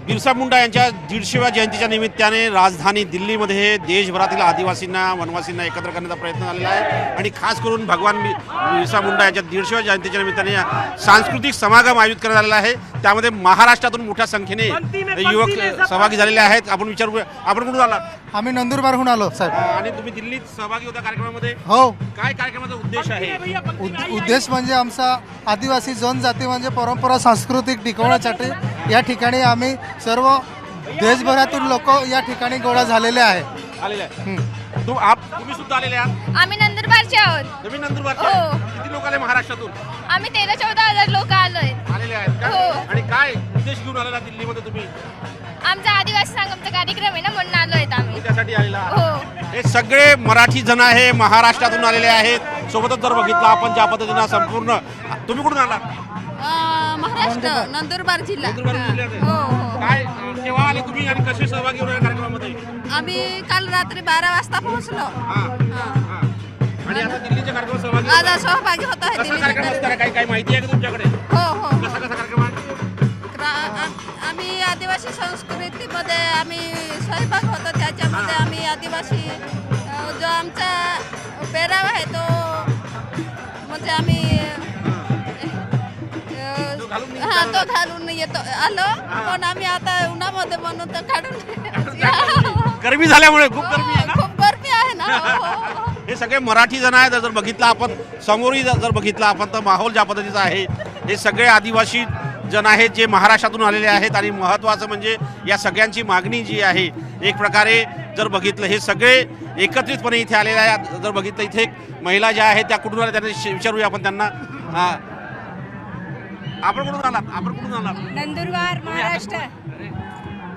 बिरसा मुंडा यांच्या 150व्या जयंतीच्या निमित्ताने राजधानी दिल्लीमध्ये देशभरातील आदिवासींना वनवासींना एकत्र करण्याचा प्रयत्न झालेला आहे आणि खास करून भगवान बिरसा मुंडा यांच्या 150व्या जयंतीच्या निमित्ताने सांस्कृतिक समागम आयोजित करण्यात आलेला आहे। त्यामध्ये महाराष्ट्रातून मोठ्या संख्येने युवक सहभागी झालेले आहेत। आपण विचारू, आपण कुठून आलात? आम्ही नंदुरबारहून आलो साहेब। आणि तुम्ही दिल्लीत सहभागी होता कार्यक्रमामध्ये? हो। काय कार्यक्रमाचा उद्देश आहे? उद्देश म्हणजे आमचा आदिवासी जनजाती म्हणजे परंपरा सांस्कृतिक टिकवण्यासाठी या ठिकाणी आम्ही सर्व देशभरातून लोक या ठिकाणी गोळा झालेले आहे। आलेले आहे। तुम्ही सुद्धा आलेले आहात? आम्ही नंदुरबारचे आहोत। तुम्ही नंदुरबारचे? हो। किती लोक आले महाराष्ट्रातून? आम्ही 13-14 हजार लोक आलोय। आलेले आहेत का? हो। आणि काय उद्देश घेऊन आलेला दिल्लीमध्ये तुम्ही? आमचा आदिवासी संगमचा कार्यक्रम आहे ना, म्हणून आलोय आम्ही। त्यासाठी आलेला आहात? हो। हे सगळे मराठी जण आहे, महाराष्ट्रातून आलेले आहेत। सोबतच जर बघितलं आपण ज्या पद्धतीनं संपूर्ण, तुम्ही कुठून आला? महाराष्ट्र, नंदुरबार जिल्हा। नंदुरबार जिल्ह्यात आहे? हो हो। काय केव्हा आले तुम्ही आणि कसे सहभागी होणार कार्यक्रमामध्ये? आम्ही काल रात्री 12 वाजता पोहोचलो। हां, हां. आणि आता दिल्लीच्या कार्यक्रमात सहभागी आज होता? सहभागी होत आहे कसा कार्यक्रम असणार आहे? काही माहिती आहे का तुमच्याकडे? हो हो। कसा कार्यक्रम आहे? आम्ही आदिवासी संस्कृतीमध्ये आम्ही सहभाग होतो। त्याच्यामध्ये आम्ही आदिवासी जो आमचा पेहराव आहे तो म्हणजे आम्ही तो घालून येतो आलो, पण आम्ही आता उन्हामध्ये म्हणून तर काढून गरमी झाल्यामुळे खूप गरमी आहे ना? खूप गरमी आहे ना। हो, हो। हे सगळे मराठी जण आहेत। जर बघितलं आपण समोरही जर बघितलं आपण तर माहोल ज्या पद्धतीचा आहे, हे सगळे आदिवासी जण आहेत जे महाराष्ट्रातून आलेले आहेत। आणि महत्त्वाचं म्हणजे या सगळ्यांची मागणी जी आहे, एक प्रकारे जर बघितलं हे सगळे एकत्रितपणे इथे आलेले आहेत। जर बघितलं इथे एक महिला ज्या आहेत त्या कुठून आल्या त्यांना विचारूया आपण त्यांना। आपण कुठून आलात? आपण कुठून आलात? नंदुरबार, महाराष्ट्र।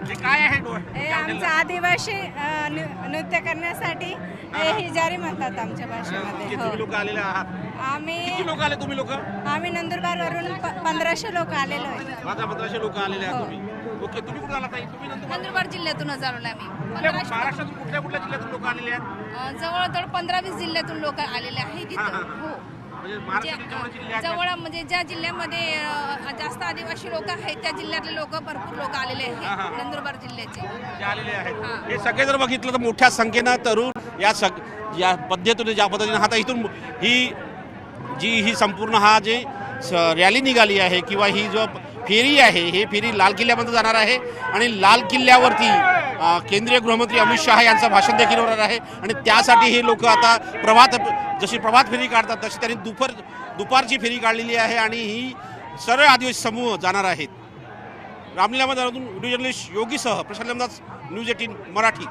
हे काय आहे? हे आमचं आदिवासी नृत्य करण्यासाठी हे हिजारी म्हणतात आमच्या भाषेमध्ये। तुम्ही लोक आलेले आहात? आम्ही किती लोक आले तुम्ही लोक? आम्ही नंदुरबारवरून 1500 लोक आलेलो आहे। 1500 लोक आलेले आहात तुम्ही? ओके, तुम्ही कुठून आलात? तुम्ही नंदुरबार जिल्ह्यातूनच आलोय आम्ही। महाराष्ट्रातून कुठल्या कुठल्या जिल्ह्यातून लोक आलेले आहेत? जवळजवळ 15-20 जिल्ह्यातून लोक आलेले आहेत इथं। हो। म्हणजे महाराष्ट्रातील जेवढे जिल्हे आहेत जवळ म्हणजे ज्या जिल्ह्यामध्ये जास्त आदिवासी लोक आहेत त्या जिल्ह्यातले लोक भरपूर लोक आलेले आहेत नंदुरबार जिल्ह्याचे ते आलेले आहेत। हे सगळे जर बघितलं तर मोठ्या संख्येनं तरुण या पद्धतीने ज्या पद्धतीने आता इथून ही संपूर्ण हा जे रॅली निघाली आहे किंवा ही जो फेरी आहे, हे फेरी लाल किल्ल्यामध्ये जाणार आहे आणि लाल किल्ल्यावरती केंद्रीय गृहमंत्री अमित शहा यांचं भाषण देखील होणार आहे। आणि त्यासाठी हे लोक आता जशी प्रभात फेरी काढतात तशी त्यांनी दुपारची फेरी काढलेली आहे आणि ही सरळ आदिवासी समूह जाणार आहेत। रामलीला मैदानातून व्हिडिओ जर्नलिस्ट योगीसह प्रशांत न्यूज 18 मराठी।